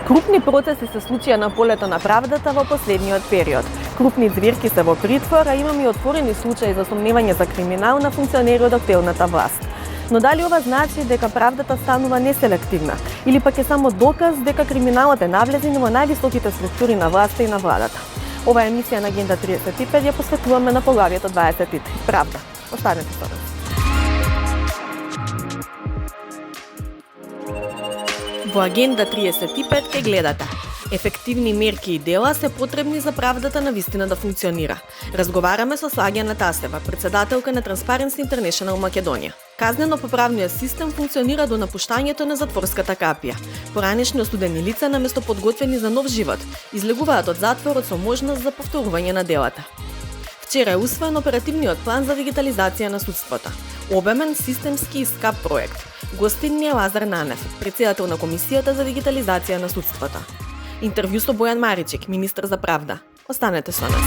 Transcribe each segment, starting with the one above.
Крупни процеси се случија на полето на правдата во последниот период. Крупни звирки се во притвор, а имаме и отворени случаи за сомневање за криминал на функционери од актуелната власт. Но дали ова значи дека правдата станува неселективна или пак е само доказ дека криминалот е навлезен во највисоките структури на власта и на владата? Ова емисија на Агенда 35 ја посветуваме на поглавието 23 Правда. Останете со нас. Во Агенда 35 ке гледате: ефективни мерки и дела се потребни за правдата на вистина да функционира. Разговараме со Слагјана Тасева, председателка на Transparency International Македонија. Казнено-поправниот систем функционира до напуштањето на затворската капија. Поранешни осудени лица наместо подготвени за нов живот, излегуваат од затворот со можност за повторување на делата. Вчера е усвоен оперативниот план за дигитализација на судството. Обемен, системски и скап проект. Гостин ни е Лазар Нанев, председател на Комисијата за дигитализација на судството. Интервју со Бојан Маричек, министр за правда. Останете со нас.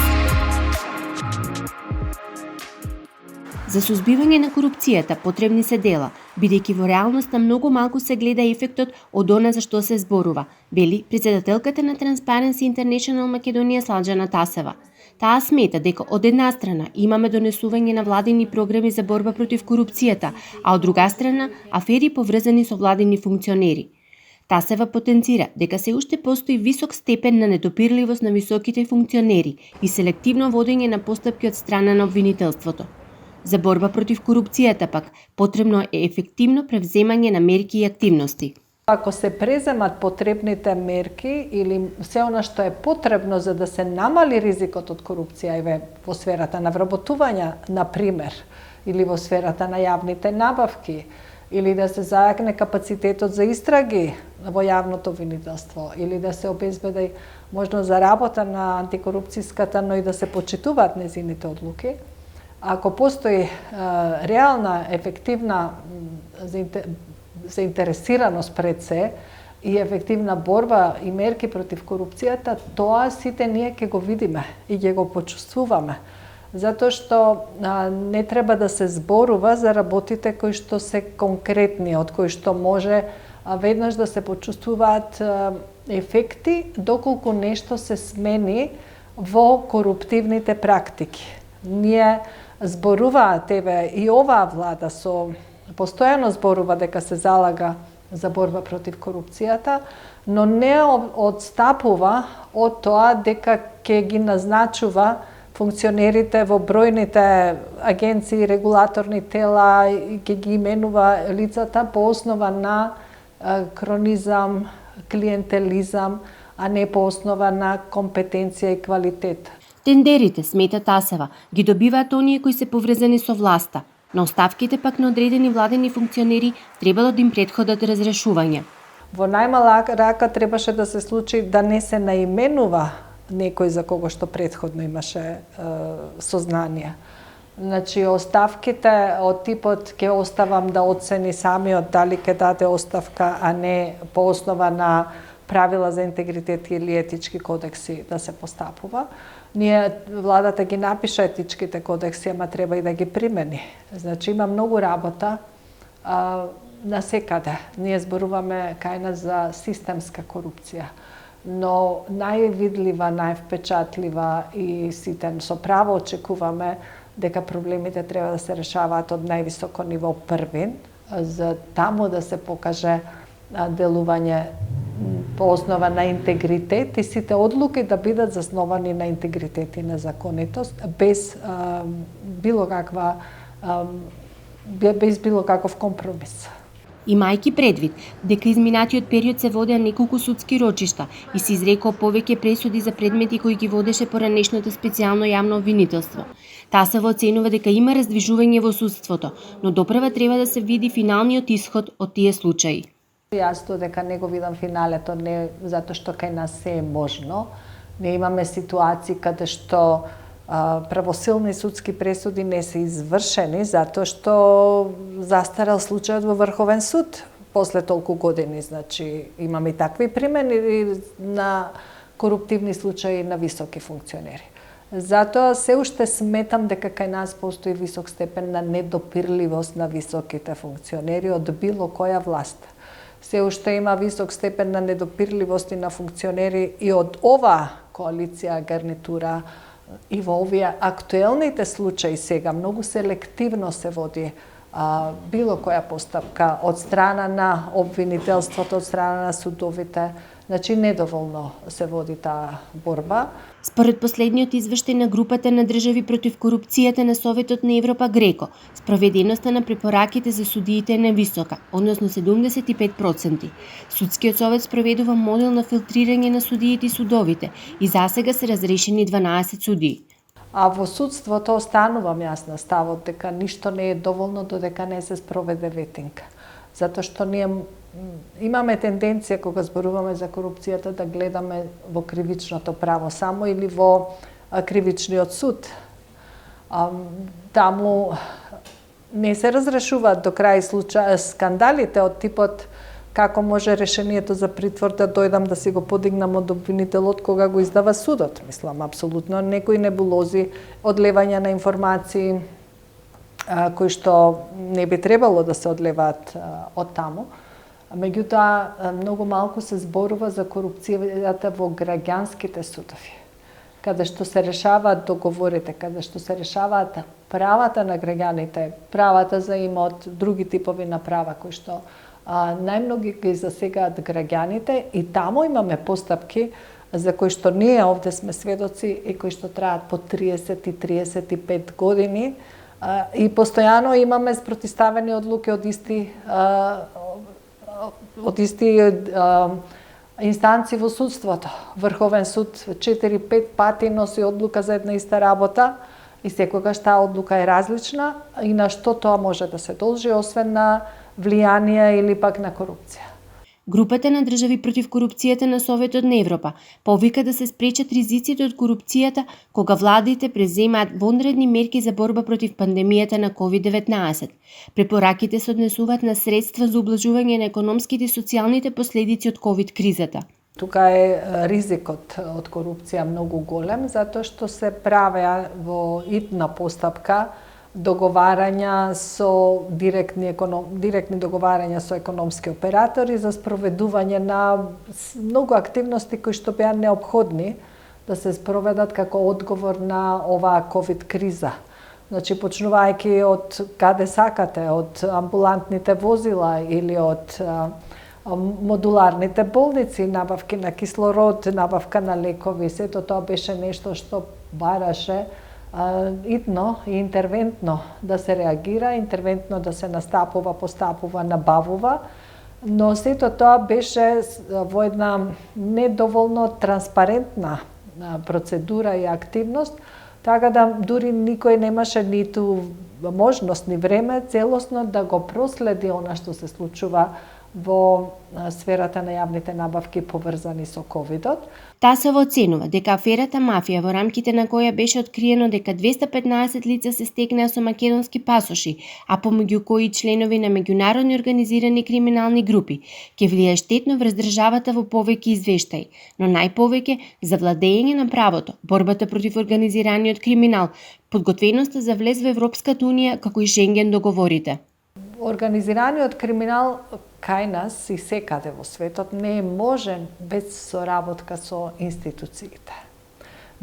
За сузбивање на корупцијата потребни се дела, бидејќи во реалноста многу малку се гледа ефектот од она за што се зборува, вели председателката на Transparency International Македонија Сладжана Тасева. Таа смета дека од една страна имаме донесување на владини програми за борба против корупцијата, а од друга страна афери поврзани со владини функционери. Тасева потенцира дека се уште постои висок степен на недопирливост на високите функционери и селективно водење на постапки од страна на обвинителството. За борба против корупцијата пак потребно е ефективно превземање на мерки и активности. Ако се преземат потребните мерки или се она што е потребно за да се намали ризикот од корупција и во сферата на вработување, например, или во сферата на јавните набавки, или да се зајакне капацитетот за истраги во јавното обвинителство, или да се обезбеди можност за работа на антикорупцијската, но и да се почитуваат незините одлуки. Ако постои реална, ефективна заинтересираност пред се и ефективна борба и мерки против корупцијата, тоа сите ние ќе го видиме и ќе го почувствуваме. Затоа што не треба да се зборува за работите кои што се конкретни, од кои што може веднаш да се почувствуваат ефекти, доколку нешто се смени во коруптивните практики. Ние зборуваат, и оваа влада постојано зборува дека се залага за борба против корупцијата, но не одстапува од тоа дека ќе ги назначува функционерите во бројните агенции, регулаторни тела и ќе ги именува лицата по основа на кронизам, клиентелизам, а не по основа на компетенција и квалитет. Тендерите, смета Тасева, ги добиваат оние кои се поврзани со власта, но оставките пак на одредени владени функционери требало да им претходат разрешување. Во најмала рака требаше да се случи да не се наименува некој за кого што претходно имаше сознание. Значи, оставките од типот ќе оставам да оцени самиот дали ќе даде оставка, а не по основа на правила за интегритет или етички кодекси да се постапува. Ние, владата ги напиша етичките кодекси, ама треба и да ги примени. Значи, има многу работа насекаде. Ние зборуваме кај нас за системска корупција, но највидлива, највпечатлива и сите со право очекуваме дека проблемите треба да се решаваат од највисоко ниво првин, за таму да се покаже делување по основа на интегритет и сите одлуки да бидат засновани на интегритет и на законитост, без било каков компромис. Имајќи предвид дека изминатиот период се водеа неколку судски рочишта и се изрекоа повеќе пресуди за предмети кои ги водеше поранешното специјално јавно обвинителство, Тасева оценува дека има раздвижување во судството, но допрева треба да се види финалниот исход од тие случаи. Јасно дека не го видам финалето, не затоа што кај нас се е можно. Не имаме ситуации каде што правосилни судски пресуди не се извршени затоа што застарал случајот во Врховен суд после толку години. Значи, имаме и такви примери на коруптивни случаи на високи функционери. Затоа се уште сметам дека кај нас постои висок степен на недопирливост на високите функционери од било која власт. се уште има висок степен на недопирливост и на функционери и од ова коалиција гарнитура и во овие актуелните случаи сега многу селективно се води било која постапка од страна на обвинителството, од страна на судовите. Значи, недоволно се води таа борба. Според последниот извештај на групата на држави против корупцијата на Советот на Европа Греко, спроведеноста на препораките за судиите е невисока, односно 75%. Судскиот совет спроведува модел на филтрирање на судиите и судовите и засега се разрешени 12 судии. А во судството останувам јас на ставот дека ништо не е доволно додека не се спроведе ветинг. Затоа што ние имаме тенденција кога зборуваме за корупцијата да гледаме во кривичното право само или во кривичниот суд. Таму не се разрешуваат до крај скандалите од типот како може решението за притвор да дојдам да си го подигнам од обвинителот кога го издава судот. Мислам, апсолутно некои небулози, одлевање на информации кои што не би требало да се одлеваат од таму. Меѓутоа, многу малку се зборува за корупцијата во граѓанските судови, каде што се решаваат договорите, каде што се решаваат правата на граѓаните, правата за имот, други типови на права кои што најмногу ги засегаат граѓаните, и таму имаме постапки за кои што ние овде сме сведоци и кои што траат по 30 и 35 години, и постојано имаме спротиставени одлуки од исти инстанци во судството. Врховен суд 4-5 пати носи одлука за една иста работа и секогаш таа одлука е различна, и на што тоа може да се должи, освен на влијание или пак на корупција. Групата на држави против корупцијата на Советот на Европа повика да се спречат ризиците од корупцијата кога владите преземаат вонредни мерки за борба против пандемијата на COVID-19. Препораките се однесуваат на средства за ублажување на економските и социјалните последици од COVID кризата. Тука е ризикот од корупција многу голем, затоа што се правеа во итна постапка договарања со директни договарања со економски оператори за спроведување на многу активности кои што беа неопходни да се спроведат како одговор на оваа ковид криза. Значи, почнувајќи од каде сакате, од амбулантните возила или од модуларните болници, набавки на кислород, набавка на лекови, сето тоа беше нешто што бараше итно и интервентно да се реагира, интервентно да се настапува, постапува, набавува, но сето тоа беше во една недоволно транспарентна процедура и активност, така да дури никој немаше ниту можност ни време целосно да го проследи она што се случува во сферата на јавните набавки поврзани со ковидот. Тасово оценува дека аферата мафија, во рамките на која беше откриено дека 215 лица се стекнаа со македонски пасоши, а помеѓу кои членови на меѓународни организирани криминални групи, ќе влие штетно врз државата во повеќе извештаи, но најповеќе за владење на правото, борбата против организираниот криминал, подготвеноста за влез во Европската унија, како и Шенген договорите. Организираниот криминал кај нас и секаде во светот не е можен без соработка со институциите.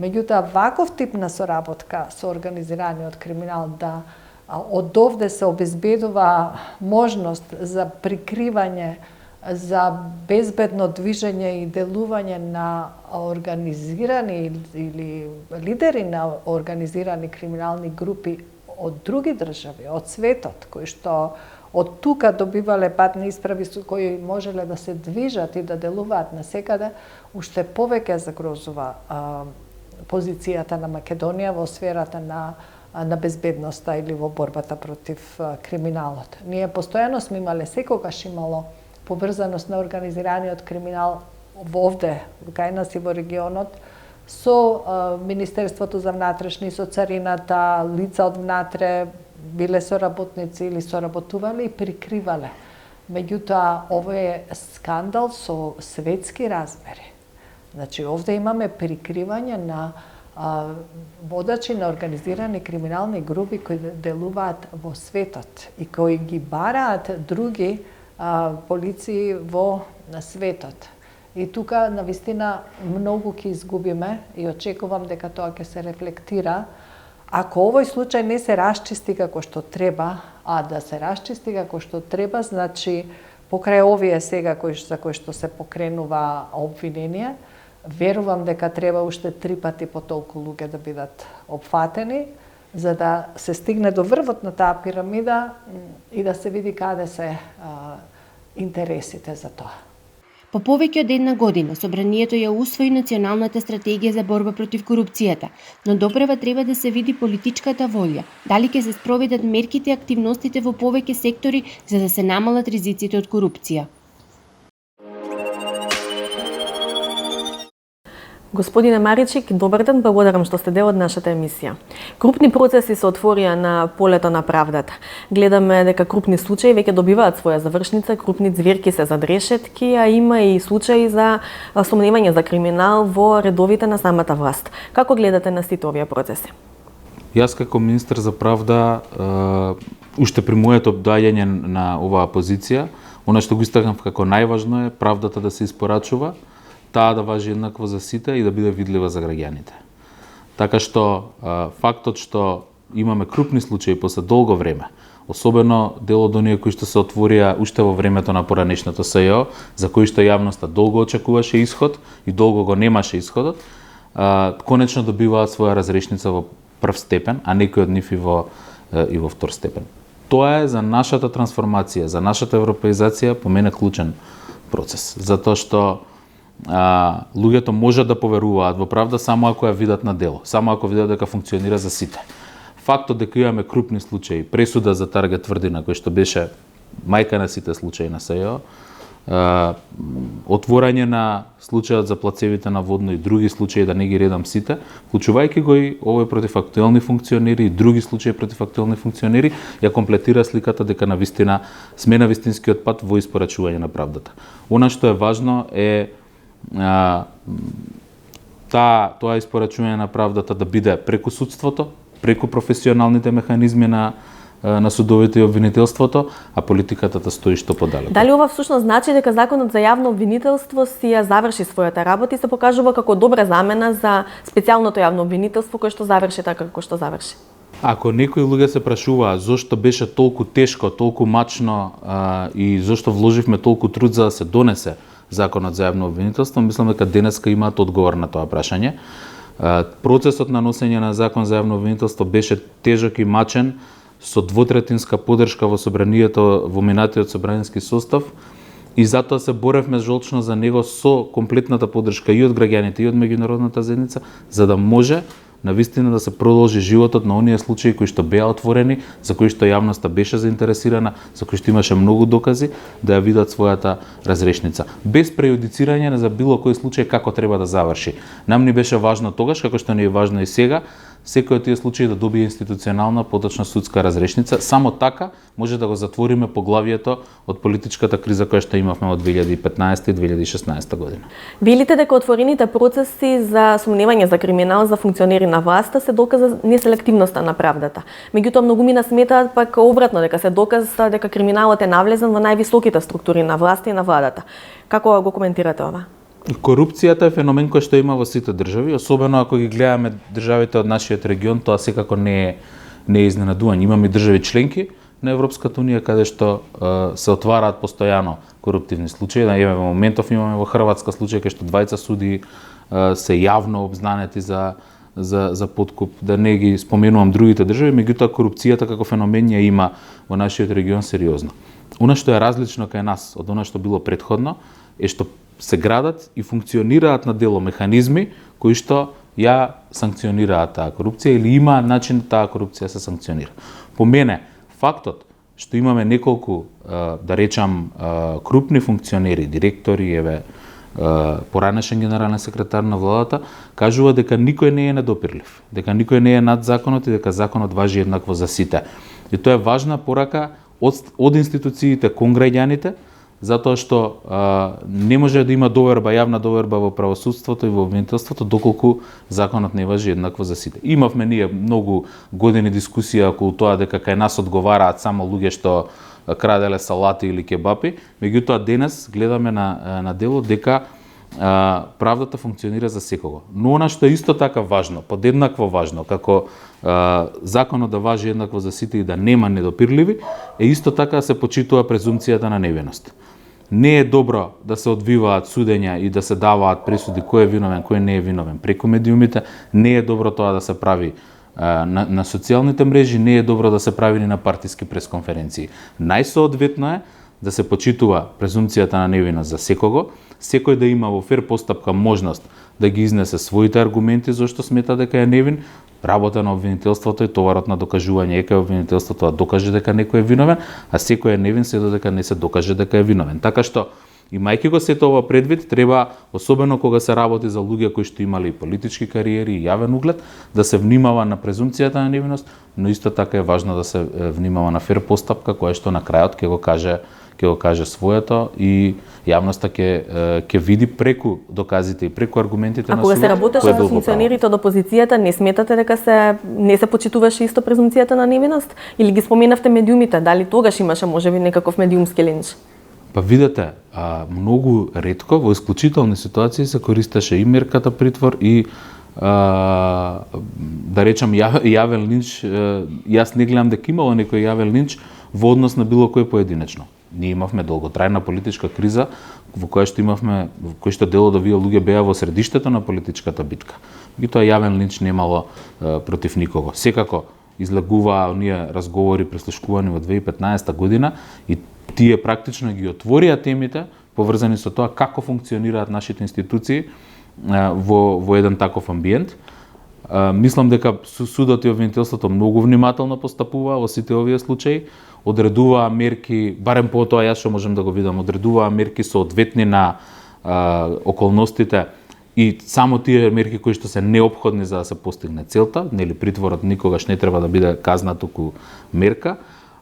Меѓутоа, ваков тип на соработка со организираниот криминал, да од овде се обезбедува можност за прикривање, за безбедно движење и делување на организирани или лидери на организирани криминални групи од други држави, од светот, кои што од тука добивале патни исправи со кои можеле да се движат и да делуваат насекаде, уште повеќе загрозува позицијата на Македонија во сферата на безбедноста или во борбата против криминалот. Ние постојано сме имале, секогаш имало поврзаност на организираниот криминал овде, кај нас и во регионот, со Министерството за внатрешни, со царината, лица од внатре, биле соработници или соработувале и прикривале. Меѓутоа, ова е скандал со светски размери. Значи, овде имаме прикривање на водачи на организирани криминални групи кои делуваат во светот и кои ги бараат други полиции во светот. И тука навистина многу ќе изгубиме и очекувам дека тоа ќе се рефлектира. Ако овој случај не се расчисти како што треба, а да се расчисти како што треба, значи покрај овие сега за кои што се покренува обвинение, верувам дека треба уште 3 пати по толку луѓе да бидат опфатени, за да се стигне до врвот на таа пирамида и да се види каде се интересите за тоа. По повеќе од една година, Собранието ја усвои Националната стратегија за борба против корупцијата, но допрева треба да се види политичката волја. Дали ќе се спроведат мерките и активностите во повеќе сектори за да се намалат ризиците од корупција. Господине Маричик, добар ден, благодарам што сте дел од нашата емисија. Крупни процеси се отворија на полето на правдата. Гледаме дека крупни случаи веќе добиваат своја завршница, крупни звирки се зад решетки, а има и случаи за сомневање за криминал во редовите на самата власт. Како гледате на сите овие процеси? Јас како министер за правда, уште при моето доаѓање на оваа позиција, она што го истакнав како најважно е правдата да се испорачува, таа да важи еднакво за сите и да биде видлива за граѓаните. Така што фактот што имаме крупни случаи после долго време, особено дел од оние кои што се отворија уште во времето на поранешното СЈО, за кои што јавноста долго очекуваше исход и долго го немаше исходот, конечно добиваат своја разрешница во прв степен, а некои од нив и во втор степен. Тоа е за нашата трансформација, за нашата европеизација по мене клучен процес, затоа што луѓето можат да поверуваат во правда само ако ја видат на дело, само ако видат дека функционира за сите. Фактот дека имаме крупни случаи, пресуда за Таргет Тврдина, кој што беше мајка на сите случаи на СЈО, отворање на случајот за плацевите на Водно и други случаи, да не ги редам сите, вклучувајќи го и овој против актуелни функционери и други случаи против актуелни функционери, ја комплетира сликата дека навистина сме на вистинскиот пат во испорачување на правдата. Она што е важно е тоа испорачување на правдата да биде преку судството, преку професионалните механизми на судовите и обвинителството, а политиката да стои што подалеку. Дали ова всушност значи дека Законот за јавно обвинителство си ја заврши својата работа и се покажува како добра замена за специјалното јавно обвинителство кое што заврши така како што заврши? Ако некои луѓе се прашуваат зошто беше толку тешко, толку мачно и зошто вложивме толку труд за да се донесе Законот за јавно обвинителство, мислам дека денеска имаат одговор на тоа прашање. Процесот на носење на Закон за јавно обвинителство беше тежок и мачен, со двотретинска поддршка во собранието, во минатиот собранински состав, и затоа се боревме жолчно за него со комплетната поддршка и од граѓаните и од меѓународната заедница, за да може навистина да се продолжи животот на оние случаи кои што беа отворени, за кои што јавноста беше заинтересирана, за кои што имаше многу докази да ја видат својата разрешница. Без прејудицирање за било кој случај како треба да заврши. Нам ни беше важно тогаш, како што ни е важно и сега, секој од тие случаи да добие институционална, поточна судска разрешница. Само така може да го затвориме поглавието од политичката криза која што имавме од 2015 и 2016 година. Велите дека отворените процеси за сомневање за криминал за функционери на власта се доказа неселективноста на правдата. Меѓутоа многумина сметаат пак обратно дека се доказа дека криминалот е навлезен во највисоките структури на власта и на владата. Како го коментирате ова? Корупцијата е феномен кој што има во сите држави, особено ако ги гледаме државите од нашиот регион, тоа секако не е изненадување. Имаме држави членки на Европската унија каде што се отвараат постојано коруптивни случаи. Во моментов имаме во Хрватска случај кај што двајца суди се јавно обзнанети за подкуп, да не ги споменувам другите држави, меѓутоа корупцијата како феномен ја има во нашиот регион сериозно. Она што е различно кај нас од она што било претходно е што се градат и функционираат на дело механизми кои што ја санкционираат таа корупција или има начин таа корупција се санкционира. По мене, фактот што имаме неколку, да речам, крупни функционери, директори, поранешен генерален секретар на владата, кажува дека никој не е недопирлив, дека никој не е над законот и дека законот важи еднакво за сите. И тоа е важна порака од институциите кон граѓаните, затоа што не може да има доверба, јавна доверба во правосудството и во обвинителството доколку законот не важи еднакво за сите. Имавме ние многу години дискусија околу тоа дека кај нас одговараат само луѓе што краделе салати или кебапи, меѓутоа денес гледаме на дело дека правдата функционира за секого. Но она што е исто така важно, подеднакво важно, како законот да важи еднакво за сите и да нема недопирливи, е исто така да се почитува презумцијата на невиност. Не е добро да се одвиваат судења и да се даваат пресуди кој е виновен, кој не е виновен преку медиумите, не е добро тоа да се прави на социјалните мрежи, не е добро да се прави ни на партиски пресконференции. Најсоодветно е да се почитува презумцијата на невиност за секого, секој да има во фер постапка можност да ги изнесе своите аргументи зашто смета дека е невин. Работа на обвинителството е товарот на докажување, е кај обвинителството да докаже дека некој е виновен, а секој е невин се додека не се докаже дека е виновен. Така што, имајќи го сето ова предвид, треба, особено кога се работи за луѓе кои што имале и политички кариери и јавен углед, да се внимава на презумцијата на невиност, но исто така е важно да се внимава на фер постапка, која што на крајот ќе го каже своето и јавноста ќе види преку доказите и преку аргументите на судот. Ако се работеше со функционерите од опозицијата, не сметате дека не се почитуваше исто презумцијата на невиност? Или ги споменавте медиумите, дали тогаш имаше можеби некаков медиумски линч? Па видете, многу ретко во исклучителни ситуации се користеше и мерката притвор и да речам јавен линч. Јас не гледам дека имало некој јавен линч во однос на било кој поединечно. Ние имавме долготрајна политичка криза во која што дел од овие луѓе беа во средиштето на политичката битка. И тоа јавен линч немало против никого. Секако излегуваа оние разговори преслушкувани во 2015 година и тие практично ги отворија темите поврзани со тоа како функционираат нашите институции во еден таков амбиент. Мислам дека судот и обвинителството многу внимателно постапуваа во сите овие случаи, одредуваа мерки, барем по тоа јас што можем да го видам, одредуваа мерки соодветни на околностите и само тие мерки кои што се неопходни за да се постигне целта, нели притворот никогаш не треба да биде казна, туку мерка.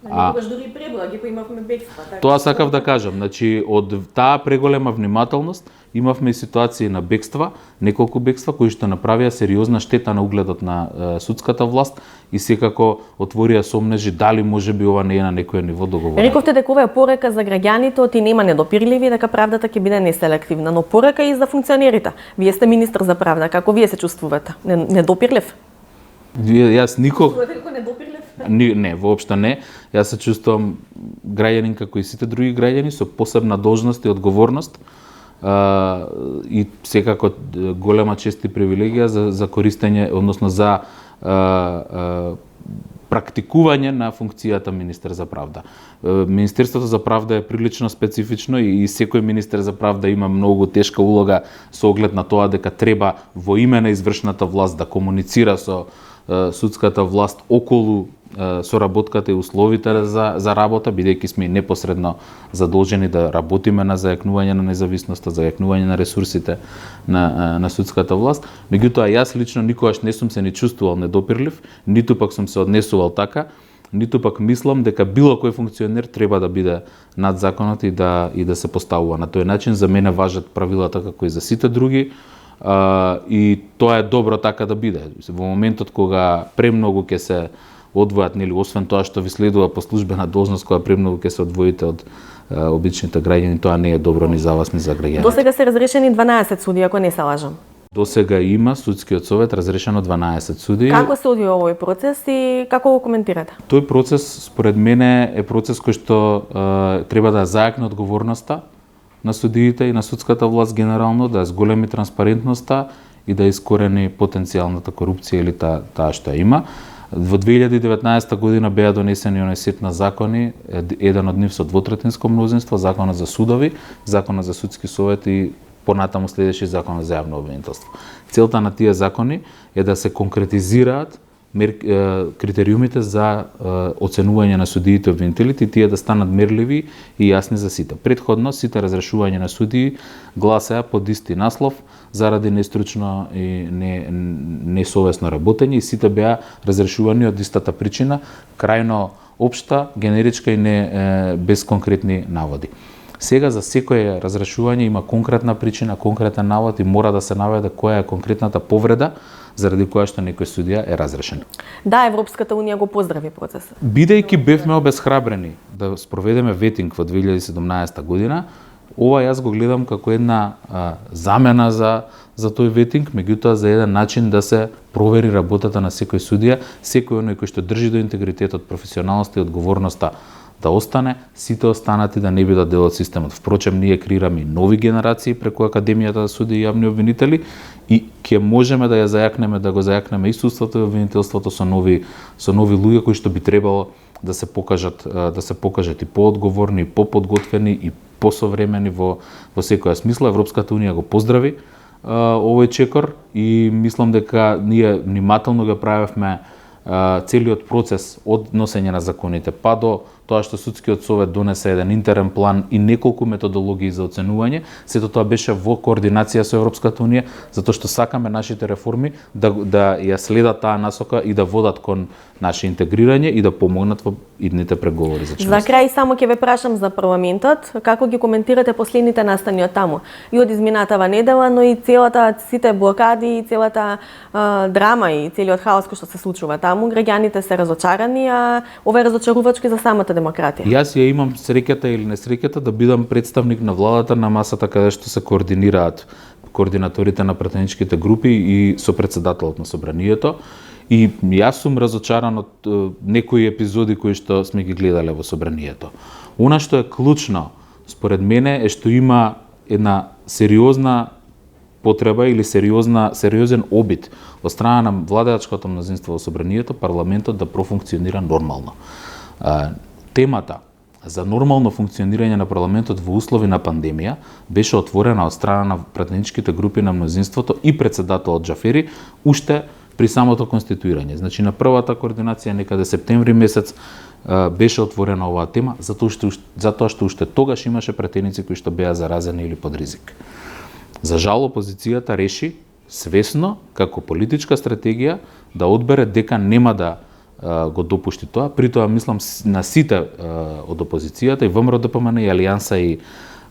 Никогаш дури и преброа, ги имавме бегства. Тоа сакав да кажам, значи од таа преголема внимателност имавме и ситуации на бегства, неколку бегства кои што направија сериозна штета на угледот на судската власт и секако отворија сомнежи дали можеби ова не е на некој ниво договорено. Рековте дека ова е порека за граѓаните, оти нема недопирливи, дека правдата ќе биде неселективна, но порека и за функционерите. Вие сте министр за правда, како вие се чувствувате? Недопирлив? Јас никог недопирлив? Не, воопшто не. Јас се чувствувам граѓанин како и сите други граѓани со посебна должност и одговорност и секако голема чест и привилегија за користење, односно за практикување на функцијата министер за правда. Министерството за правда е прилично специфично и секој министер за правда има многу тешка улога со оглед на тоа дека треба во име на извршната власт да комуницира со судската власт околу соработката и условите за работа, бидејќи сме непосредно задолжени да работиме на зајакнување на независноста, зајакнување на ресурсите на судската власт. Меѓутоа, јас лично никогаш не сум се ни чувствувал недопирлив, ниту пак сум се однесувал така, ниту пак мислам дека било кој функционер треба да биде над законот и да се поставува на тој начин. За мене важат правилата како и за сите други. И тоа е добро така да биде. Во моментот кога премногу ќе се одвојат, нели, освен тоа што ви следува по службена должност, кога премногу ќе се одвоите од обичните граѓани, тоа не е добро ни за вас, ни за граѓаните. Досега се разрешени 12 суди, ако не се лажам. Досега има судскиот совет разрешено 12 суди. Како се одвива овој процес и како го коментирате? Тој процес според мене е процес кој што треба да зајакне одговорноста на судиите и на судската власт генерално, да зголеми транспарентноста и да искорени потенцијалната корупција или таа што има. Во 2019 година беа донесени оној сет на закони, еден од нив со двотретинско мнозинство, законот за судови, законот за судски совет и понатаму следеше законот за јавно обвинителство. Целта на тие закони е да се конкретизираат критериумите за оценување на судиите и обвинителите и тие да станат мерливи и јасни за сите. Претходно сите разрешувања на судии гласеа под исти наслов заради нестручно и несовесно работење и сите беа разрешувани од истата причина, крајно општа, генеричка и не без конкретни наводи. Сега за секое разрешување има конкретна причина, конкретен навод и мора да се наведе која е конкретната повреда заради која што некој судија е разрешен. Да, Европската унија го поздрави процесот. Бидејќи бевме обесхрабрени да спроведеме ветинг во 2017 година, ова јас го гледам како една замена за тој ветинг, меѓутоа за еден начин да се провери работата на секој судија, секој оној кој што држи до интегритетот, професионалноста и одговорноста да остане, сите останати да не бидат дел од системот. Впрочем, ние креираме и нови генерации преку Академијата за суди и јавни обвинители и ќе можеме да ја зајакнеме, да го зајакнеме и судството и обвинителството со нови луѓе кои што би требало да се покажат и поодговорни, и поподготвени и посовремени во секоја смисла. Европската унија го поздрави овој чекор и мислам дека ние внимателно го правевме целиот процес од носење на законите па до тоа што судскиот совет донесе еден интерен план и неколку методологии за оценување, сето тоа беше во координација со Европската унија, затоа што сакаме нашите реформи да ја следат таа насока и да водат кон наше интегрирање и да помогнат во идните преговори за членство. За крај само ќе ве прашам за парламентот, како ги коментирате последните настани од таму? И од изминатава недела, но и сите блокади и целата драма и целиот хаос кој што се случува таму, граѓаните се разочарани, а ова е разочарувачки за самата демократија. Јас ја имам среќата или несреќата да бидам представник на владата на масата каде што се координираат координаторите на пратеничките групи и сопредседателот на собранието. И јас сум разочаран од некои епизоди кои што сме ги гледале во собранието. Она што е клучно, според мене, е што има една сериозна потреба или сериозен обид од страна на владеачкото мнозинство во собранието, парламентот да профункционира нормално. Темата за нормално функционирање на парламентот во услови на пандемија беше отворена од страна на пратеничките групи на мнозинството и председателот Џафери уште при самото конституирање. Значи на првата координација некаде септември месец беше отворена оваа тема затоа што уште тогаш имаше пратеници кои што беа заразени или под ризик. За жал опозицијата реши свесно како политичка стратегија да одбере дека нема да го допушти тоа. При тоа мислам на сите од опозицијата и ВМРО-ДПМН и Алијанса и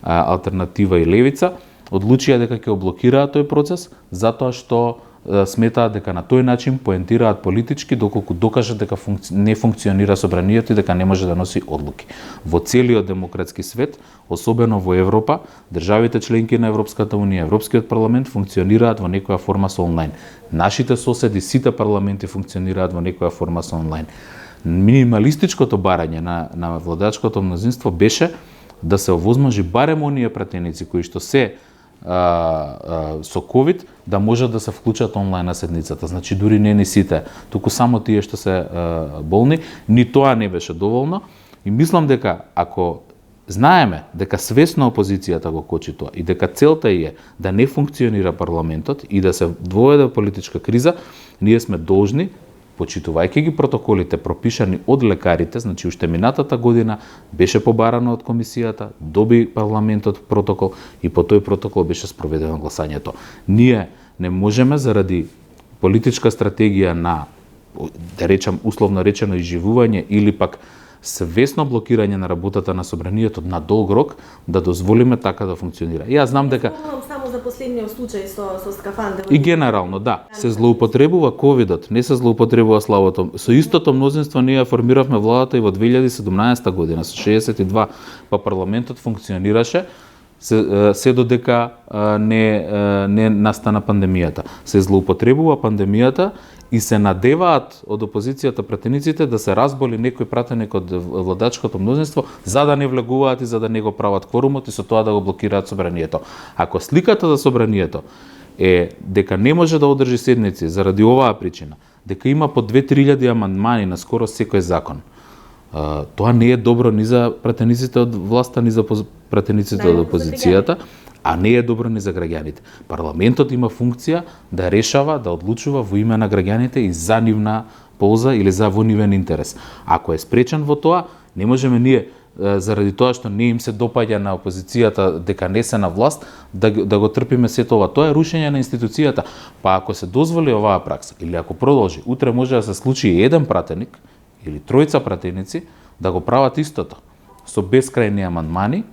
Алтернатива и Левица одлучија дека ќе блокираат тој процес затоа што сметаат дека на тој начин поентираат политички доколку докажат дека не функционира собранието и дека не може да носи одлуки. Во целиот демократски свет, особено во Европа, државите членки на Европската унија, Европскиот парламент функционираат во некоја форма со онлайн. Нашите соседи, сите парламенти функционираат во некоја форма со онлайн. Минималистичкото барање на владачкото мнозинство беше да се овозможи барем оние пратеници кои што се со ковид да можат да се вклучат онлайн на седницата. Значи дури не сите, туку само тие што се болни, ни тоа не беше доволно и мислам дека ако знаеме дека свесно опозицијата го кочи тоа и дека целта е да не функционира парламентот и да се доведе политичка криза, ние сме должни, почитувајќи ги протоколите пропишани од лекарите, значи уште минатата година беше побарано од комисијата, доби парламентот протокол и по тој протокол беше спроведено гласањето. Ние не можеме заради политичка стратегија на, да речам условно речено, изживување или пак свесно блокирање на работата на собранието на долг рок да дозволиме така да функционира. Јас знам дека само за последниот случај со скафандер. И генерално, да, се злоупотребува ковидот, не се злоупотребува славото. Со истото мнозинство ние формиравме владата и во 2017 година со 62, па парламентот функционираше се додека не настана пандемијата. Се злоупотребува пандемијата и се надеваат од опозицијата пратениците да се разболи некој пратеник од владачкото мнозинство за да не влегуваат и за да не го прават кворумот и со тоа да го блокираат собранието. Ако сликата за собранието е дека не може да одржи седници заради оваа причина, дека има по 2-3 амандмани на скоро секој закон, тоа не е добро ни за пратениците од власта, ни за пратениците од опозицијата, а не е добро ни за граѓаните. Парламентот има функција да решава, да одлучува во име на граѓаните и за нивна полза или за во нивен интерес. Ако е спречен во тоа, не можеме ние заради тоа што не им се допаѓа на опозицијата дека не се на власт, да го трпиме сето ова. Тоа е рушење на институцијата. Па ако се дозволи оваа пракса или ако продолжи, утре може да се случи еден пратеник или тројца пратеници да го прават истото со бескрајни амандмани,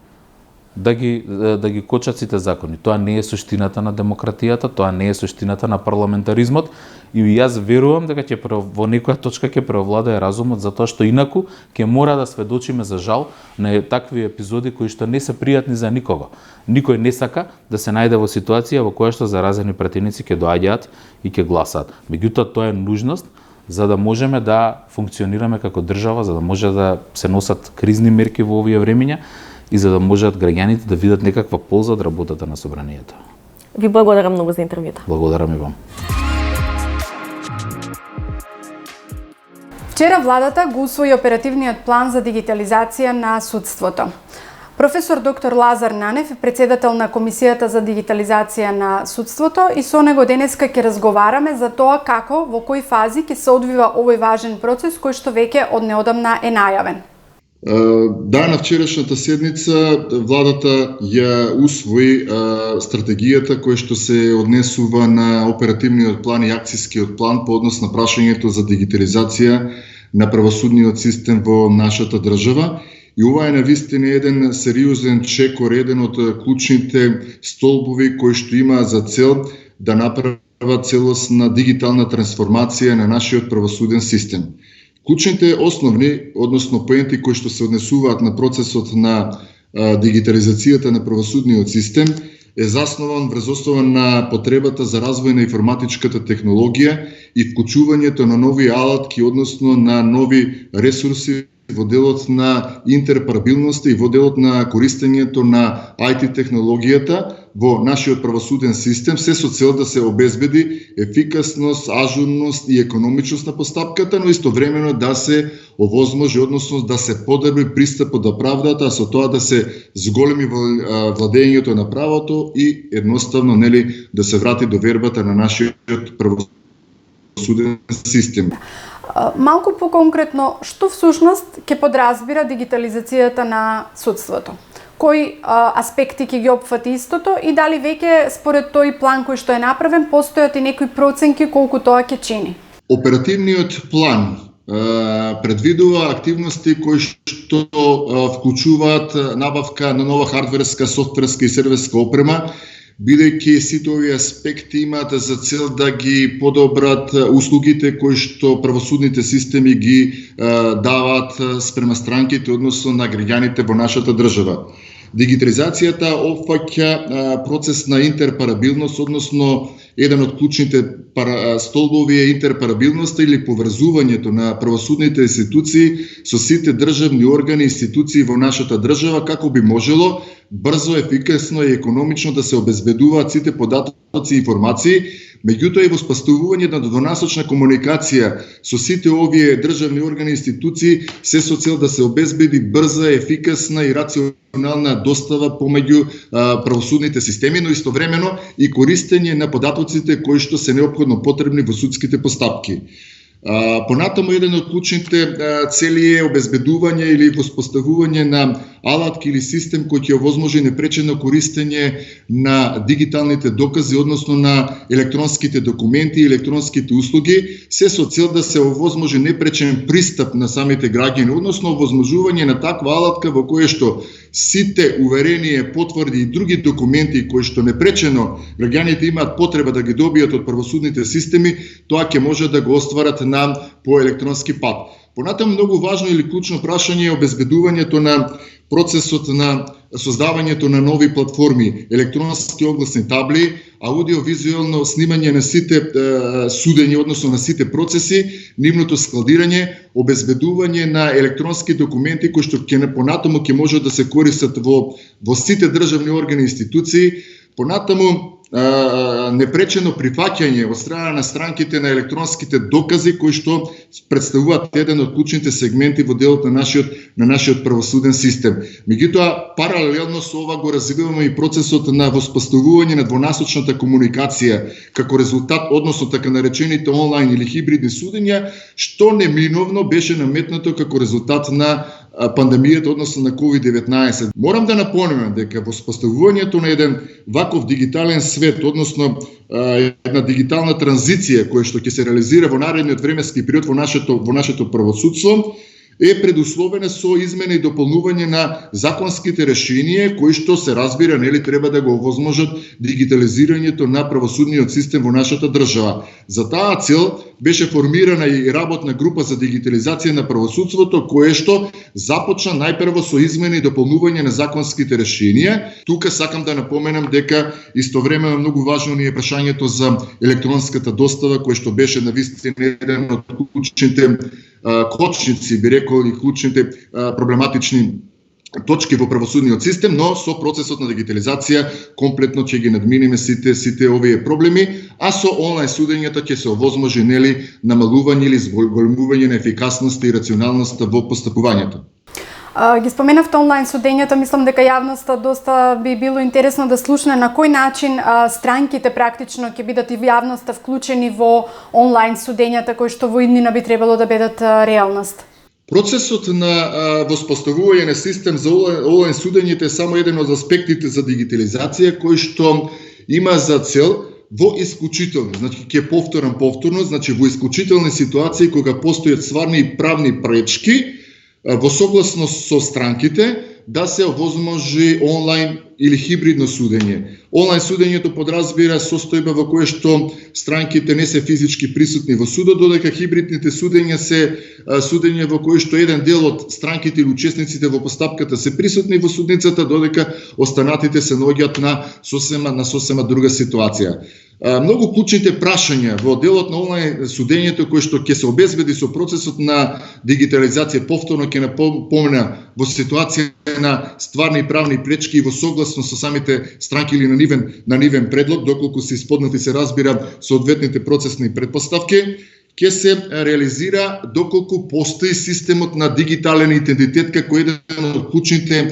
да ги кочат сите закони. Тоа не е суштината на демократијата, тоа не е суштината на парламентаризмот и јас верувам дека ќе во некоја точка ќе преовладае разумот, затоа што инаку ќе мора да сведочиме за жал на такви епизоди кои што не се пријатни за никого. Никој не сака да се најде во ситуација во која што заразени пратеници ќе доаѓаат и ќе гласаат. Меѓутоа тоа е нужност за да можеме да функционираме како држава, за да може да се носат кризни мерки во овие времиња и за да можат граѓаните да видат некаква полза од работата на собранието. Ви благодарам многу за интервјуто. Благодарам и вам. Вчера владата го усвои оперативниот план за дигитализација на судството. Професор доктор Лазар Нанев е председател на Комисијата за дигитализација на судството и со него денеска ќе разговараме за тоа како, во кои фази ќе се одвива овој важен процес кој што веќе од неодамна е најавен. Да, на вчерашната седница владата ја усвои стратегијата која што се однесува на оперативниот план и акцијскиот план по однос на прашањето за дигитализација на правосудниот систем во нашата држава. И ова е навистина еден сериозен чекор, еден од клучните столбови кои што има за цел да направат целосна дигитална трансформација на нашиот правосуден систем. Клучните основни, односно поенти кои што се однесуваат на процесот на дигитализацијата на правосудниот систем е заснован врз основа на потребата за развој на информатичката технологија и вклучувањето на нови алатки, односно на нови ресурси во делот на интерпарабилноста и во делот на користењето на IT технологијата во нашиот правосуден систем, се со цел да се обезбеди ефикасност, ажурност и економичност на постапката, но истовремено да се овозможи, односно да се подобри пристапот до правдата, а со тоа да се зголеми владењето на правото и едноставно да се врати довербата на нашиот правосуден систем. Малку поконкретно, што всушност ќе подразбира дигитализацијата на судството? Кои аспекти ќе ги опфати истото и дали веќе според тој план кој што е направен постојат и некои проценки колку тоа ќе чини? Оперативниот план предвидува активности кои што вклучуваат набавка на нова хардверска, софтверска и серверска опрема, бидејќи сите овие аспекти имаат за цел да ги подобрат услугите кои што правосудните системи ги даваат спрема странките, односно на граѓаните во нашата држава. Дигитализацијата опфаќа процес на интерпарабилност, односно еден од клучните столбови е интерпарабилноста или поврзувањето на правосудните институции со сите државни органи и институции во нашата држава, како би можело брзо, ефикасно и економично да се обезбедуваат сите податоци и информации, меѓутоа и воспоставување на двонасочна комуникација со сите овие државни органи и институции се со цел да се обезбеди брза, ефикасна и рационална достава помеѓу правосудните системи, но истовремено и користење на податоците кои што се неопходно потребни во судските постапки. Понатаму еден од клучните цели е обезбедување или воспоставување на алатки или систем кој ќе овозможи непречено користење на дигиталните докази, односно на електронските документи и електронските услуги, се со цел да се овозможи непречен пристап на самите граѓани, односно овозможување на таква алатка во која што сите уверение, потврди и други документи кои што непречено граѓаните имаат потреба да ги добијат од правосудните системи, тоа ќе може да го остварат по електронски пат. Понатаму многу важно или клучно прашање е обезбедувањето на процесот на создавањето на нови платформи, електронски огласни табли, аудиовизуелно снимање на сите судења, односно на сите процеси, нивното складирање, обезбедување на електронски документи кои што понатаму ќе можат да се користат во сите државни органи и институции, понатаму непречено прифаќање од страна на странките на електронските докази кои што представуваат еден од клучните сегменти во делот на нашиот правосуден систем. Меѓутоа, паралелно со ова го развиваме и процесот на воспоставување на двонасочната комуникација како резултат, односно така наречените онлайн или хибридни судења, што неминовно беше наметнато како резултат на пандемијата, односно на COVID-19. Морам да напомнам дека воспоставувањето на еден ваков дигитален свет, односно една дигитална транзиција која што ќе се реализира во наредниот временски период во нашето правосудство, е предусловена со измена и дополнување на законските решенија кои што се разбира нели треба да го овозможат дигитализирањето на правосудниот систем во нашата држава. За таа цел беше формирана и работна група за дигитализација на правосудството, кое што започна најпрво со измена и дополнување на законските решенија. Тука сакам да напоменам дека истовремено многу важно ни е прашањето за електронската достава, кое што беше навистина еден од клучните кочници, би рекол, и клучните проблематични точки во правосудниот систем, но со процесот на дигитализација комплетно ќе ги надминеме сите овие проблеми, а со онлайн судењата ќе се овозможи нели намалување или зголемување на ефикасноста и рационалноста во постапувањето. Ги споменавте онлайн судењата, мислам дека јавноста доста би било интересно да слушне на кој начин странките практично ќе бидат и јавноста вклучени во онлайн судењата кои што во иднина би требало да бидат реалност. Процесот на воспоставување на систем за онлайн судењето е само еден од аспектите за дигитализација кој што има за цел во исклучителни, значи ќе повторно, значи во исклучителни ситуации кога постојат стварни и правни пречки во согласност со странките да се овозможи онлайн или хибридно судење. Онлайн судењето подразбира состојба во која што странките не се физички присутни во судот, додека хибридните судења се судења во кои што еден дел од странките или учесниците во постапката се присутни во судницата, додека останатите се наоѓаат на сосема друга ситуација. Многу клучните прашања во делот на онлайн судењето кој што ќе се обезбеди со процесот на дигитализација, повторно ќе напомена во ситуација на стварни правни пречки и во согласност со самите странки или на нивен предлог, доколку се исполнети се разбира соодветните процесни претпоставки, ќе се реализира доколку постои системот на дигитален идентитет како еден од клучните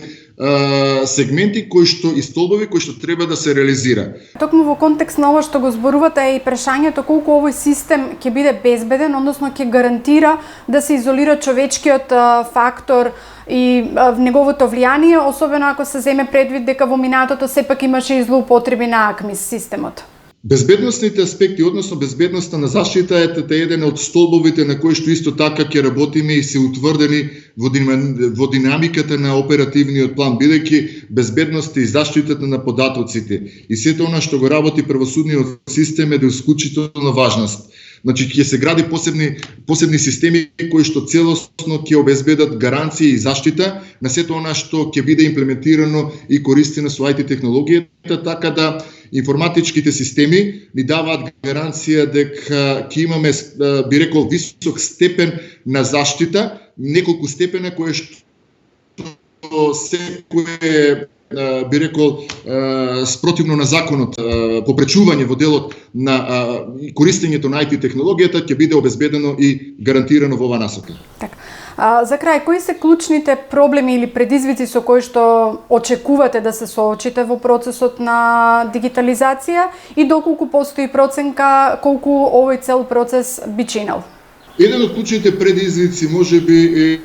сегменти кои што и столбови кои што треба да се реализира. Токму во контекст на ова што го зборувате е и прашањето колку овој систем ќе биде безбеден, односно ќе гарантира да се изолира човечкиот фактор и неговото влијание, особено ако се земе предвид дека во минатото сепак имаше и злоупотреби на АКМИС системот. Безбедносните аспекти, односно безбедноста на заштита е еден од столбовите на кои што исто така ќе работиме и се утврдени во динамиката на оперативниот план, бидејќи безбедноста и заштитата на податоците и сето она што го работи правосудниот систем е од исклучителна важност. Значи ќе се гради посебни системи кои што целосно ќе обезбедат гаранција и заштита на сето она што ќе биде имплементирано и користено со IT технологијата, така да информатичките системи ни даваат гаранција дека ќе имаме, би рекол, висок степен на заштита, неколку степена кои што секој би рекол спротивно на законот, попречување во делот на користењето на IT технологијата ќе биде обезбедено и гарантирано во оваа насока. Така. За крај, кои се клучните проблеми или предизвици со кои што очекувате да се соочите во процесот на дигитализација и доколку постои проценка колку овој цел процес би чинел? Еден од клучните предизвици можеби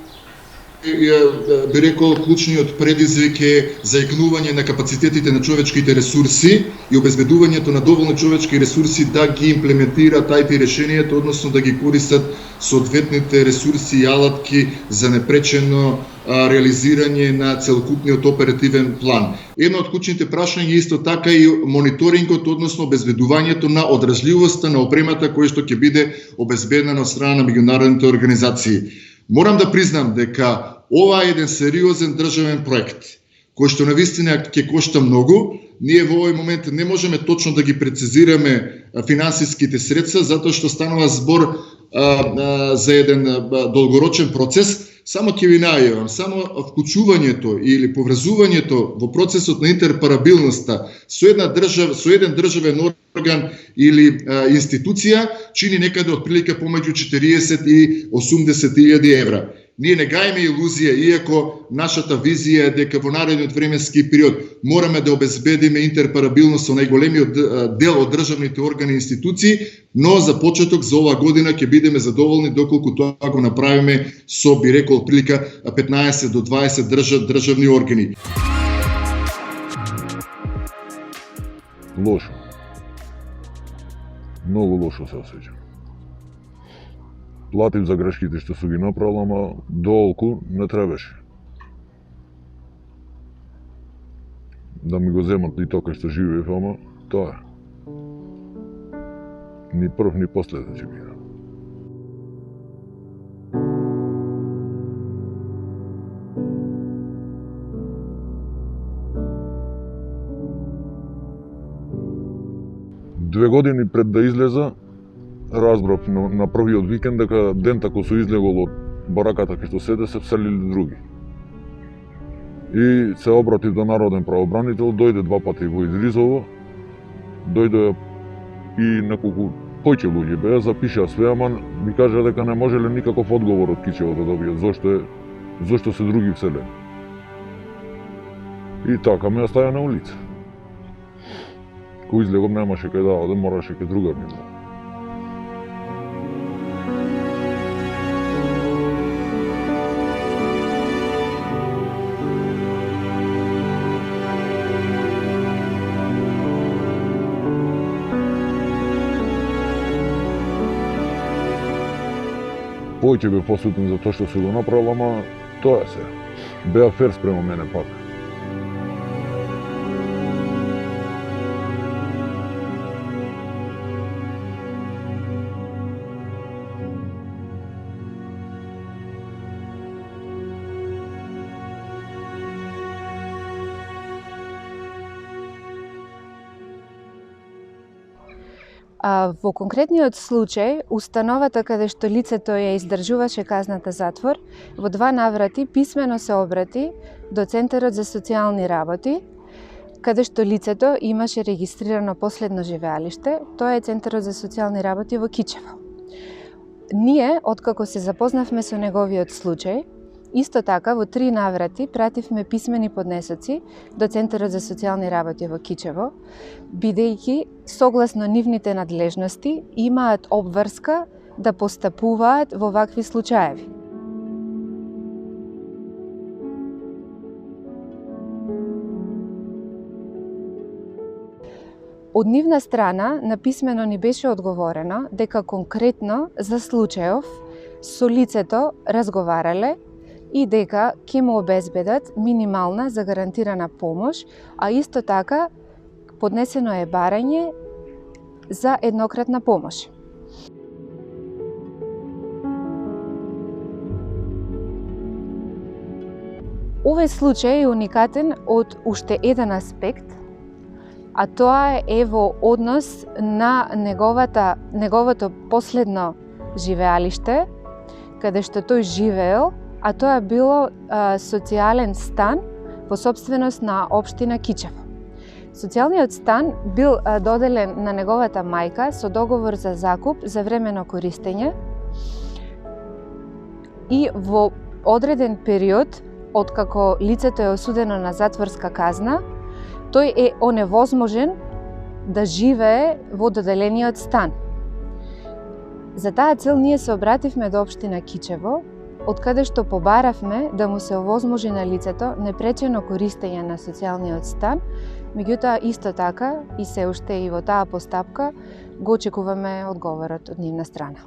би рекол клучниот предизвик е заигнување на капацитетите на човечките ресурси и обезбедувањето на доволни човечки ресурси да ги имплементираат IT решенијата, односно да ги користат соодветните ресурси и алатки за непречено реализирање на целокупниот оперативен план. Едно од клучните прашања исто така и мониторингот, односно обезбедувањето на одржливоста на опремата која што ќе биде обезбедена од страна на меѓународните организации. Морам да признам дека ова е еден сериозен државен проект, кој што навистина ќе кошта многу. Ние во овој момент не можеме точно да ги прецизираме финансиските средства, затоа што станува збор за еден долгорочен процес. Само ќе ви најавам, само вклучувањето или поврзувањето во процесот на интерпарабилноста со еден државен орган или институција чини некаде отприлика помеѓу 40 и 80.000 евра. Ние не гајме илузија, иако нашата визија е дека во наредниот временски период мораме да обезбедиме интерпарабилност со најголемиот дел од државните органи и институции, но за почеток за оваа година ќе бидеме задоволни доколку тоа го направиме со, би рекол, отприлика 15 до 20 државни органи. Лошо. Многу лошо се осеќам. платив за грешките што су ги направил, ама доолку не требаше. Да ми го земат и тоа што живеев, ама тоа е. Ни прв, ни последен ќе биде. Две години пред да излеза, разбрав на првиот викенд дека дента кој су излегол од бараката кај што седе се вселили други. И се обратив до народен правобранител, дојде 2 пати во Идризово, дојде и неколку поќе луѓе беа, запишаа све, ама ми кажа дека не можеле никаков одговор од Кичево да добијат зошто се други вселени. И така ме оставија на улица. Кој излегом немаше кај да одам, мораше кај другар ми да. Поќе бе посутен за тоа што се го направил, ама тоа се. Беа фер спрема мене пак. Во конкретниот случај, установата каде што лицето ја издржуваше казната затвор, во 2 наврати писмено се обрати до Центарот за социјални работи, каде што лицето имаше регистрирано последно живеалиште, тоа е Центарот за социјални работи во Кичево. Ние, откако се запознавме со неговиот случај, исто така во 3 наврати пративме писмени поднесоци до Центарот за социјални работи во Кичево, бидејќи согласно нивните надлежности имаат обврска да постапуваат во вакви случаеви. Од нивна страна написмено ни беше одговорено дека конкретно за случајов со лицето разговарале и дека ќе му обезбедат минимална загарантирана помош, а исто така поднесено е барање за еднократна помош. Овој случај е уникатен од уште еден аспект, а тоа е во однос на неговото последно живеалиште, каде што тој живеел, а тоа било социјален стан во сопственост на општина Кичево. Социјалниот стан бил доделен на неговата мајка со договор за закуп за времено користење и во одреден период, откако лицето е осудено на затворска казна, тој е оневозможен да живее во доделениот стан. За таа цел ние се обративме до општина Кичево, од каде што побаравме да му се овозможи на лицето непречено користење на социјалниот стан, меѓутоа исто така и се уште и во таа постапка го очекуваме одговорот од нивна страна.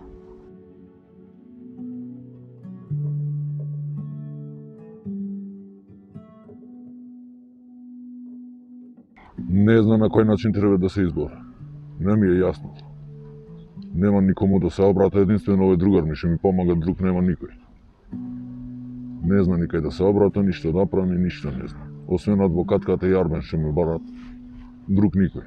Не знам на кој начин треба да се избори. Не ми е јасно. Нема никому да се обрата, единствено овој другар ми што ми помага, друг нема никој. Не зна никај да се обрата, ништо направи, ништо не зна. Освен адвокатката Јарбен што ми барат, друг никој.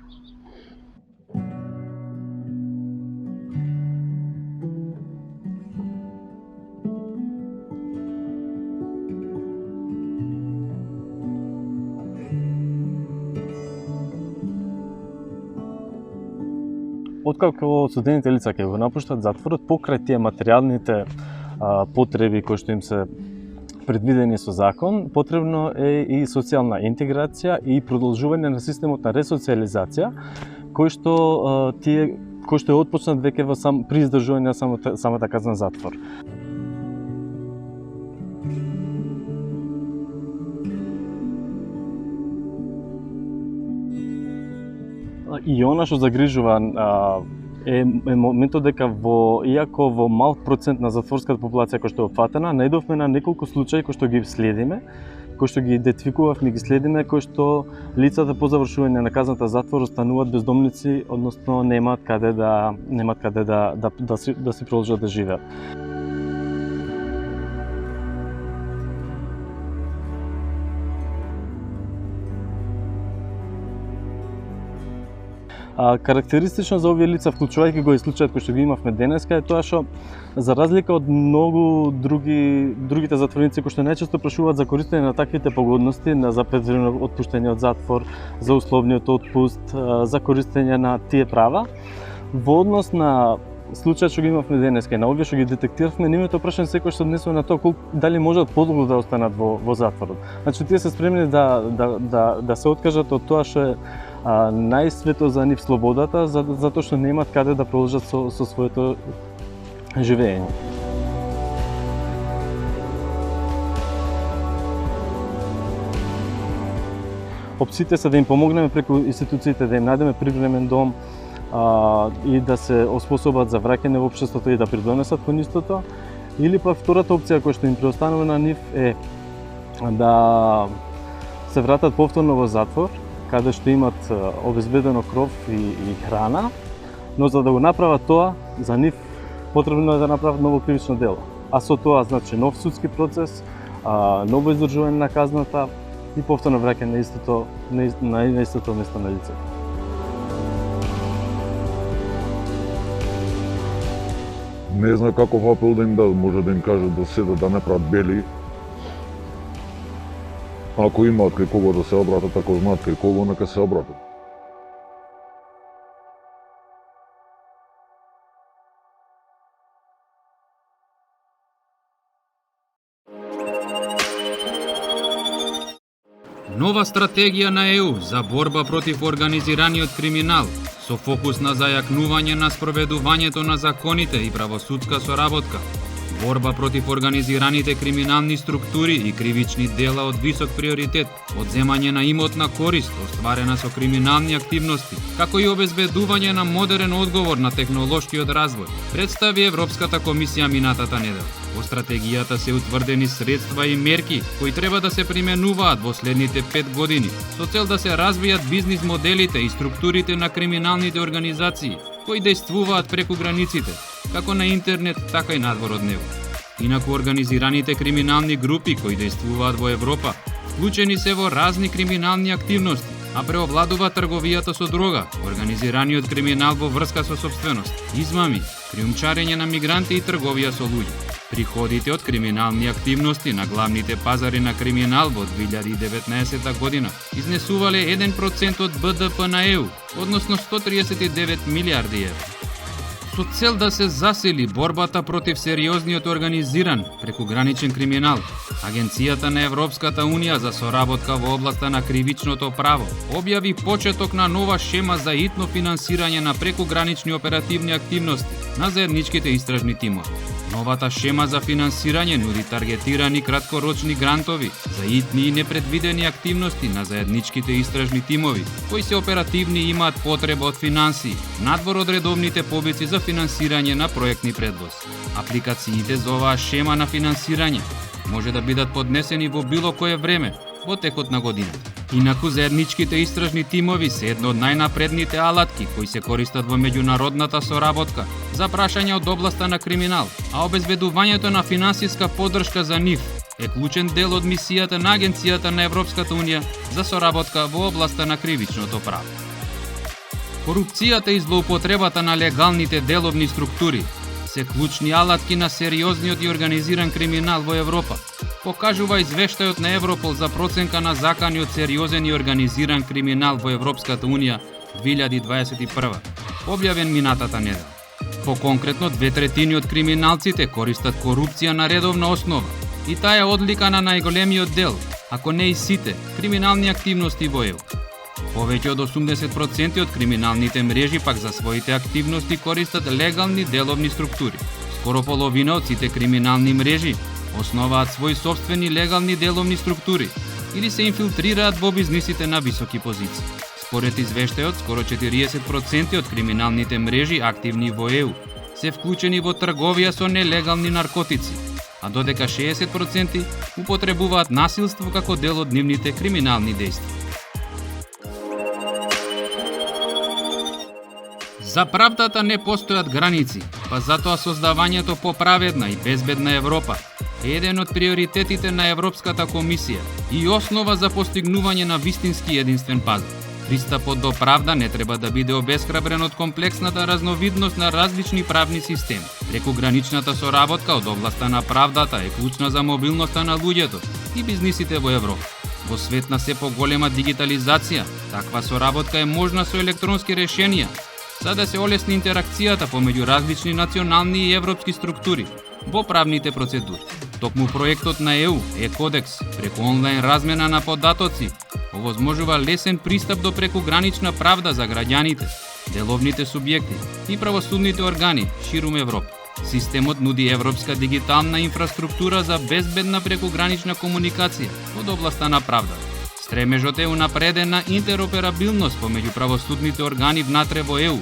Откако осудените лица ќе го напуштат затворот, покрај тие материјалните потреби кои што им се предвидени со закон, потребно е и социјална интеграција и продолжување на системот на ресоциализација, кој што е отпочнат веќе при издржување на самата казна затвор. И она што загрижува е моментот дека иако во мал процент на затворската популација кој што е опфатена, најдовме на неколку случаи кои што ги следиме, кои што ги идентификувавме, ги следиме, кои што лицата по завршување на казната затвор остануваат бездомници, односно немаат каде да си продолжат да живеат. Карактеристично за овие лица, вклучувајќи го и случајот кој што го имавме денеска, е тоа што за разлика од многу другите затворници кои што најчесто прашуваат за користење на таквите погодности, за предварено отпуштање од затвор, за условниот отпуст, за користење на тие права, во однос на случајот што го имавме денеска и на овие што ги детектиравме, нивното прашање секој што однесува на тоа дали можат подолго да останат во затворот. Значи тие се спремни да се откажат од тоа што е најсвето за нив слободата, затоа што немаат каде да продолжат со своето живење. Опциите се да им помогнеме преку институциите, да им најдеме привремен дом и да се оспособат за враќање во општеството и да придонесат кон истото, или пак втората опција која што им преостанува на нив е да се вратат повторно во затвор, каде што имат обезбедено кров и храна, но за да го направат тоа, за нив потребно е да направат ново кривично дело. А со тоа значи нов судски процес, ново издржување на казната и повторно враќање на истото место на лицето. Не знам каков апел да им дадат, може да им кажат да седат да не прават бели. Ако имаат кај кого да се обратат, ако знаат кај кого, нека се обратат. Нова стратегија на ЕУ за борба против организираниот криминал со фокус на зајакнување на спроведувањето на законите и правосудска соработка, борба против организираните криминални структури и кривични дела од висок приоритет, одземање на имотна корист остварена со криминални активности, како и обезбедување на модерен одговор на технолошкиот развој, представи Европската комисија минатата недела. Во стратегијата се утврдени средства и мерки кои треба да се применуваат во следните 5 години, со цел да се развијат бизнис моделите и структурите на криминалните организации кои действуваат преку границите, како на интернет, така и надвор од него. Инаку организираните криминални групи кои действуваат во Европа, вклучени се во разни криминални активности, а преовладува трговијата со дрога, организираниот криминал во врска со собственост, измами, криумчарење на мигранти и трговија со луѓе. Приходите од криминални активности на главните пазари на криминал во 2019 година изнесувале 1% од БДП на ЕУ, односно 139 милиарди евра. Со цел да се засили борбата против сериозниот организиран прекуграничен криминал, Агенцијата на Европската Унија за соработка во областа на кривичното право објави почеток на нова шема за итно финансирање на прекугранични оперативни активности на заедничките истражни тимови. Новата шема за финансирање нуди таргетирани краткорочни грантови за итни и непредвидени активности на заедничките истражни тимови, кои се оперативни и имаат потреба од финансии, надвор од редовните побици за финансирање на проектни предлози. Апликациите за оваа шема на финансирање може да бидат поднесени во било кое време во текот на годината. Инаку заедничките истражни тимови се едно од најнапредните алатки кои се користат во меѓународната соработка за прашања од областа на криминал, а обезбедувањето на финансиска поддршка за нив е клучен дел од мисијата на Агенцијата на Европската Унија за соработка во областа на кривичното право. Корупцијата и злоупотребата на легалните деловни структури се клучни алатки на сериозниот и организиран криминал во Европа, покажува извештајот на Европол за проценка на заканиот сериозен и организиран криминал во Европската Унија 2021, објавен минатата недела. Поконкретно, 2/3 од криминалците користат корупција на редовна основа и таа е одлика на најголемиот дел, ако не и сите, криминални активности во ЕУ. Повеќе од 80% од криминалните мрежи пак за своите активности користат легални деловни структури. Скоро половина од сите криминални мрежи основаат своји собствени легални деловни структури или се инфилтрираат во бизнисите на високи позиции. Според извештајот, скоро 40% од криминалните мрежи активни во ЕУ се вклучени во трговија со нелегални наркотици, а додека 60% употребуваат насилство како дел од нивните криминални дејства. За правдата не постојат граници, па затоа создавањето поправедна и безбедна Европа е еден од приоритетите на Европската комисија и основа за постигнување на вистински единствен пазар. Пристапот до правда не треба да биде обесхрабрен од комплексната разновидност на различни правни системи. Прекуграничната соработка од областа на правдата е клучна за мобилноста на луѓето и бизнисите во Европа. Во свет на се поголема дигитализација, таква соработка е можна со електронски решенија, за да се олесни интеракцијата помеѓу различни национални и европски структури во правните процедури. Токму проектот на ЕУ, Е-кодекс, преку онлайн размена на податоци, овозможува лесен пристап до прекугранична правда за граѓаните, деловните субјекти и правосудните органи ширум Европа. Системот нуди европска дигитална инфраструктура за безбедна прекугранична комуникација од областа на правда. Стремежот е унапредена интероперабилност помеѓу правосудните органи внатре во ЕУ,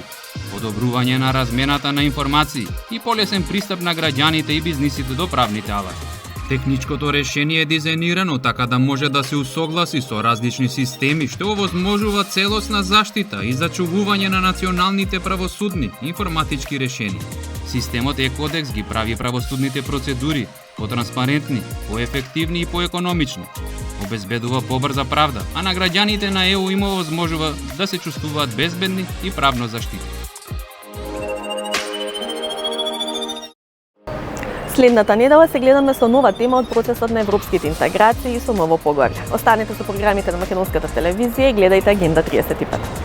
подобрување на размената на информации и полесен пристап на граѓаните и бизнисите до правните алати. Техничкото решение е дизајнирано така да може да се усогласи со различни системи, што овозможува целосна заштита и зачувување на националните правосудни информатички решенија. Системот Е-кодекс ги прави правосудните процедури потранспарентни, поефективни и поекономични. Обезбедува побрза правда, а на граѓаните на ЕУ им овозможува да се чувствуваат безбедни и правно заштитени. Следната недела се гледаме со нова тема од процесот на европските интеграции и со ново поглавје. Останете со програмите на Македонската телевизија и гледајте Агенда 35.